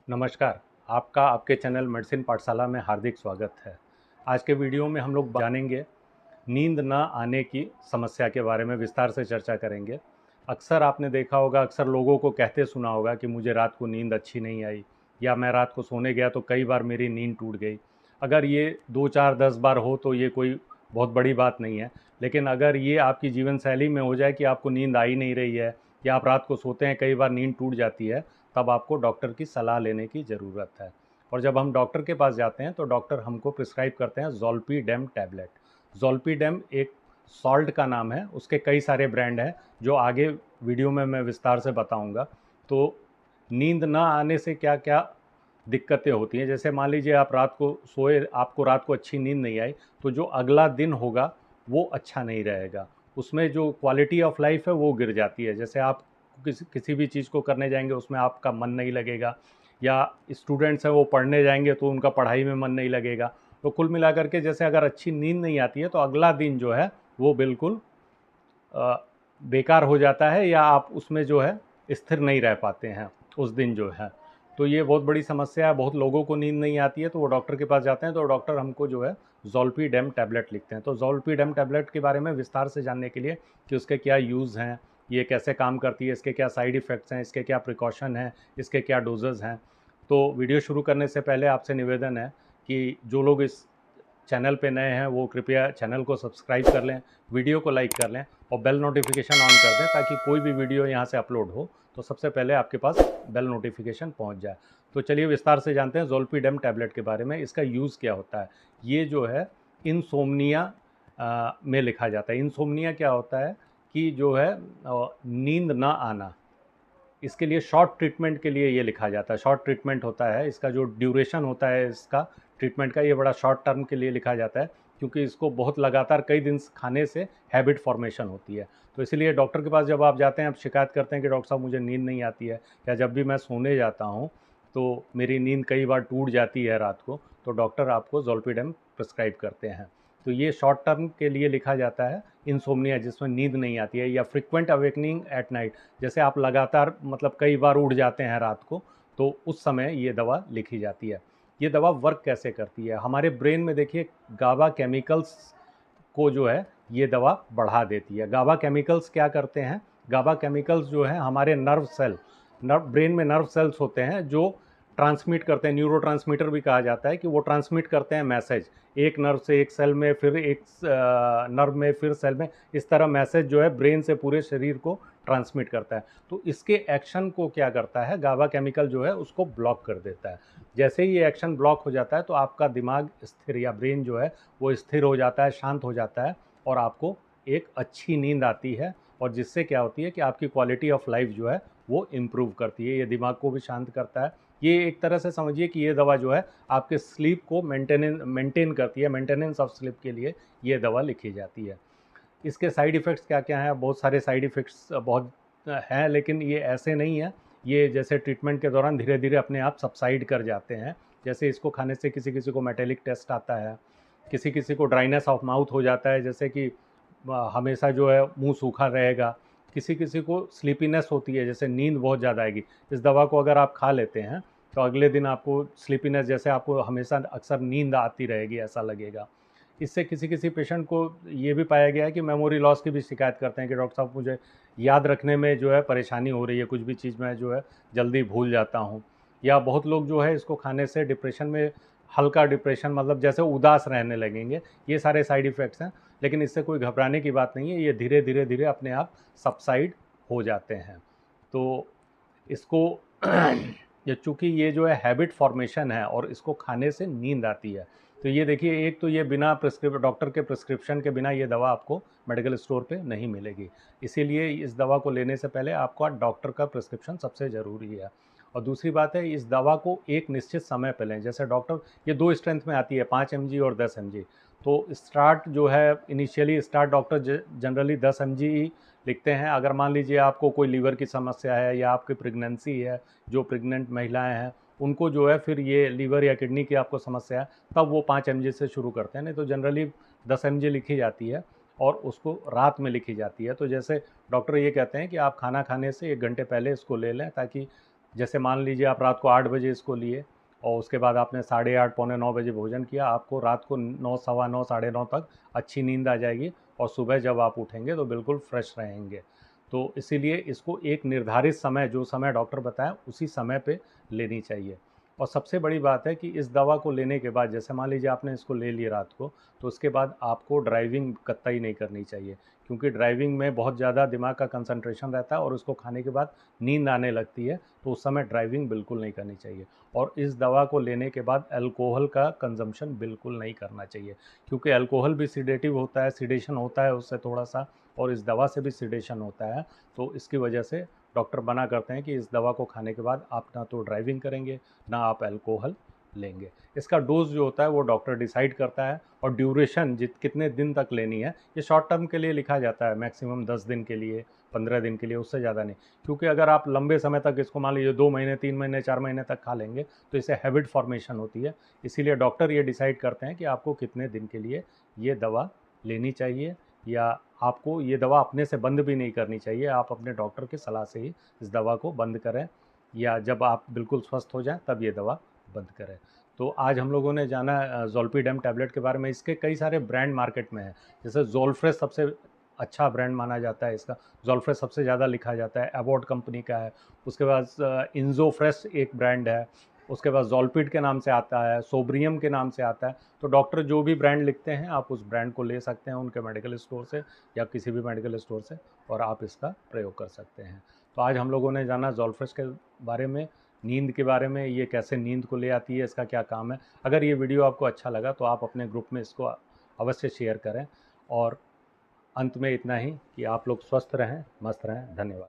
नमस्कार। आपका आपके चैनल मेडिसिन पाठशाला में हार्दिक स्वागत है। आज के वीडियो में हम लोग जानेंगे नींद न आने की समस्या के बारे में विस्तार से चर्चा करेंगे। अक्सर आपने देखा होगा, अक्सर लोगों को कहते सुना होगा कि मुझे रात को नींद अच्छी नहीं आई, या मैं रात को सोने गया तो कई बार मेरी नींद टूट गई। अगर ये 2, 4, 10 बार हो तो ये कोई बहुत बड़ी बात नहीं है, लेकिन अगर ये आपकी जीवन शैली में हो जाए कि आपको नींद आ ही नहीं रही है, या आप रात को सोते हैं कई बार नींद टूट जाती है, तब आपको डॉक्टर की सलाह लेने की ज़रूरत है। और जब हम डॉक्टर के पास जाते हैं तो डॉक्टर हमको प्रिस्क्राइब करते हैं ज़ोलपीडेम टैबलेट। ज़ोलपीडेम एक सॉल्ट का नाम है, उसके कई सारे ब्रांड हैं जो आगे वीडियो में मैं विस्तार से बताऊंगा। तो नींद ना आने से क्या क्या दिक्कतें होती हैं, जैसे मान लीजिए आप रात को सोए, आपको रात को अच्छी नींद नहीं आई, तो जो अगला दिन होगा वो अच्छा नहीं रहेगा। उसमें जो क्वालिटी ऑफ लाइफ है वो गिर जाती है। जैसे आप किसी भी चीज़ को करने जाएंगे उसमें आपका मन नहीं लगेगा, या स्टूडेंट्स हैं वो पढ़ने जाएंगे तो उनका पढ़ाई में मन नहीं लगेगा। तो कुल मिलाकर के जैसे अगर अच्छी नींद नहीं आती है तो अगला दिन जो है वो बिल्कुल अ, बेकार हो जाता है, या आप उसमें जो है स्थिर नहीं रह पाते हैं उस दिन जो है। तो ये बहुत बड़ी समस्या है। बहुत लोगों को नींद नहीं आती है तो वो डॉक्टर के पास जाते हैं, तो डॉक्टर हमको जो है ज़ोलपीडेम टैबलेट लिखते हैं। तो ज़ोलपीडेम टैबलेट के बारे में विस्तार से जानने के लिए कि उसके क्या यूज़ हैं, ये कैसे काम करती है, इसके क्या साइड इफ़ेक्ट्स हैं, इसके क्या प्रिकॉशन हैं, इसके क्या डोजेज़ हैं। तो वीडियो शुरू करने से पहले आपसे निवेदन है कि जो लोग इस चैनल पे नए हैं वो कृपया चैनल को सब्सक्राइब कर लें, वीडियो को लाइक कर लें और बेल नोटिफिकेशन ऑन कर दें, ताकि कोई भी वीडियो यहाँ से अपलोड हो तो सबसे पहले आपके पास बेल नोटिफिकेशन पहुँच जाए। तो चलिए विस्तार से जानते हैं ज़ोलपीडेम टैबलेट के बारे में। इसका यूज़ क्या होता है। ये जो है इंसोम्निया में लिखा जाता है। इंसोम्निया क्या होता है कि जो है नींद ना आना, इसके लिए शॉर्ट ट्रीटमेंट के लिए ये लिखा जाता है। शॉर्ट ट्रीटमेंट होता है, इसका जो ड्यूरेशन होता है इसका ट्रीटमेंट का, ये बड़ा शॉर्ट टर्म के लिए लिखा जाता है, क्योंकि इसको बहुत लगातार कई दिन खाने से हैबिट फॉर्मेशन होती है। तो इसीलिए डॉक्टर के पास जब आप जाते हैं, आप शिकायत करते हैं कि डॉक्टर साहब मुझे नींद नहीं आती है, या जब भी मैं सोने जाता हूँ तो मेरी नींद कई बार टूट जाती है रात को, तो डॉक्टर आपको ज़ोलपीडेम प्रिस्क्राइब करते हैं। तो ये शॉर्ट टर्म के लिए लिखा जाता है। इंसोम्निया जिसमें नींद नहीं आती है, या फ्रिक्वेंट अवेकनिंग एट नाइट, जैसे आप लगातार मतलब कई बार उठ जाते हैं रात को, तो उस समय ये दवा लिखी जाती है। ये दवा वर्क कैसे करती है, हमारे ब्रेन में देखिए गाबा केमिकल्स को जो है ये दवा बढ़ा देती है। गाबा केमिकल्स क्या करते हैं, गाबा केमिकल्स जो है हमारे नर्व सेल, ब्रेन में नर्व सेल्स होते हैं जो ट्रांसमिट करते हैं, न्यूरोट्रांसमीटर भी कहा जाता है, कि वो ट्रांसमिट करते हैं मैसेज, एक नर्व से एक सेल में, फिर एक नर्व में, फिर सेल में, इस तरह मैसेज जो है ब्रेन से पूरे शरीर को ट्रांसमिट करता है। तो इसके एक्शन को क्या करता है, गाबा केमिकल जो है उसको ब्लॉक कर देता है। जैसे ही ये एक्शन ब्लॉक हो जाता है तो आपका दिमाग स्थिर, या ब्रेन जो है वो स्थिर हो जाता है, शांत हो जाता है, और आपको एक अच्छी नींद आती है। और जिससे क्या होती है कि आपकी क्वालिटी ऑफ लाइफ जो है वो इम्प्रूव करती है। ये दिमाग को भी शांत करता है। ये एक तरह से समझिए कि ये दवा जो है आपके स्लीप को मेंटेन करती है। मेंटेनेंस ऑफ स्लीप के लिए ये दवा लिखी जाती है। इसके साइड इफ़ेक्ट्स क्या क्या हैं, बहुत सारे साइड इफ़ेक्ट्स बहुत हैं, लेकिन ये ऐसे नहीं है। ये जैसे ट्रीटमेंट के दौरान धीरे धीरे अपने आप सबसाइड कर जाते हैं। जैसे इसको खाने से किसी किसी को मेटेलिक टेस्ट आता है, किसी किसी को ड्राइनेस ऑफ माउथ हो जाता है, जैसे कि हमेशा जो है मुंह सूखा रहेगा। किसी किसी को स्लीपीनेस होती है, जैसे नींद बहुत ज़्यादा आएगी। इस दवा को अगर आप खा लेते हैं तो अगले दिन आपको स्लीपीनेस, जैसे आपको हमेशा अक्सर नींद आती रहेगी ऐसा लगेगा। इससे किसी किसी पेशेंट को ये भी पाया गया है कि मेमोरी लॉस की भी शिकायत करते हैं कि डॉक्टर साहब मुझे याद रखने में जो है परेशानी हो रही है, कुछ भी चीज़ मैं जो है जल्दी भूल जाता हूँ। या बहुत लोग जो है इसको खाने से डिप्रेशन में, हल्का डिप्रेशन मतलब जैसे उदास रहने लगेंगे। ये सारे साइड इफ़ेक्ट्स हैं, लेकिन इससे कोई घबराने की बात नहीं है। ये धीरे धीरे धीरे अपने आप सबसाइड हो जाते हैं। तो इसको ये चूँकि ये जो है हैबिट फॉर्मेशन है और इसको खाने से नींद आती है। तो ये देखिए, एक तो ये बिना डॉक्टर के प्रिस्क्रिप्शन के बिना ये दवा आपको मेडिकल स्टोर पे नहीं मिलेगी। इसीलिए इस दवा को लेने से पहले आपका डॉक्टर का प्रिस्क्रिप्शन सबसे ज़रूरी है। और दूसरी बात है, इस दवा को एक निश्चित समय पे लें। जैसे डॉक्टर, ये 2 स्ट्रेंथ में आती है, 5 एमजी और 10 एमजी। तो स्टार्ट जो है, initially start doctor generally 10 mg ही लिखते हैं। अगर मान लीजिए आपको कोई लीवर की समस्या है, या आपकी प्रेगनेंसी है, जो प्रेग्नेंट महिलाएं हैं उनको जो है फिर ये लीवर या किडनी की आपको समस्या है, तब वो 5 एमजी से शुरू करते हैं। नहीं तो जनरली 10 एमजी लिखी जाती है, और उसको रात में लिखी जाती है। तो जैसे डॉक्टर ये कहते हैं कि आप खाना खाने से 1 घंटे पहले इसको ले लें, ताकि जैसे मान लीजिए आप रात को 8 बजे इसको लिए और उसके बाद आपने 8:30 पौने 9 बजे भोजन किया, आपको रात को 9 सवा 9 9:30 तक अच्छी नींद आ जाएगी और सुबह जब आप उठेंगे तो बिल्कुल फ्रेश रहेंगे। तो इसीलिए इसको एक निर्धारित समय, जो समय डॉक्टर बताया उसी समय पे लेनी चाहिए। और सबसे बड़ी बात है कि इस दवा को लेने के बाद, जैसे मान लीजिए आपने इसको ले ली रात को, तो उसके बाद आपको ड्राइविंग कतई नहीं करनी चाहिए, क्योंकि ड्राइविंग में बहुत ज़्यादा दिमाग का कंसंट्रेशन रहता है और उसको खाने के बाद नींद आने लगती है, तो उस समय ड्राइविंग बिल्कुल नहीं करनी चाहिए। और इस दवा को लेने के बाद अल्कोहल का कंजम्पशन बिल्कुल नहीं करना चाहिए, क्योंकि अल्कोहल भी सिडेटिव होता है, सिडेशन होता है उससे थोड़ा सा, और इस दवा से भी सिडेशन होता है। तो इसकी वजह से डॉक्टर मना करते हैं कि इस दवा को खाने के बाद आप ना तो ड्राइविंग करेंगे, ना आप अल्कोहल लेंगे। इसका डोज जो होता है वो डॉक्टर डिसाइड करता है, और ड्यूरेशन कितने दिन तक लेनी है ये शॉर्ट टर्म के लिए लिखा जाता है, मैक्सिमम 10 दिन के लिए, 15 दिन के लिए, उससे ज़्यादा नहीं। क्योंकि अगर आप लंबे समय तक इसको मान लीजिए 2 महीने, 3 महीने, 4 महीने तक खा लेंगे तो इससे हैबिट फॉर्मेशन होती है। इसीलिए डॉक्टर ये डिसाइड करते हैं कि आपको कितने दिन के लिए ये दवा लेनी चाहिए, या आपको ये दवा अपने से बंद भी नहीं करनी चाहिए। आप अपने डॉक्टर की सलाह से ही इस दवा को बंद करें, या जब आप बिल्कुल स्वस्थ हो जाएं तब ये दवा बंद करें। तो आज हम लोगों ने जाना ज़ोलपीडेम टैबलेट के बारे में। इसके कई सारे ब्रांड मार्केट में हैं, जैसे ज़ोलफ्रेश सबसे अच्छा ब्रांड माना जाता है इसका, ज़ोलफ्रेश सबसे ज़्यादा लिखा जाता है, एबॉट कंपनी का है। उसके बाद इंजोफ्रेश एक ब्रांड है, उसके बाद ज़ोलपीड के नाम से आता है, सोब्रियम के नाम से आता है। तो डॉक्टर जो भी ब्रांड लिखते हैं आप उस ब्रांड को ले सकते हैं उनके मेडिकल स्टोर से, या किसी भी मेडिकल स्टोर से, और आप इसका प्रयोग कर सकते हैं। तो आज हम लोगों ने जाना ज़ोलफ्रेश के बारे में, नींद के बारे में, ये कैसे नींद को ले आती है, इसका क्या काम है। अगर ये वीडियो आपको अच्छा लगा तो आप अपने ग्रुप में इसको अवश्य शेयर करें। और अंत में इतना ही कि आप लोग स्वस्थ रहें, मस्त रहें। धन्यवाद।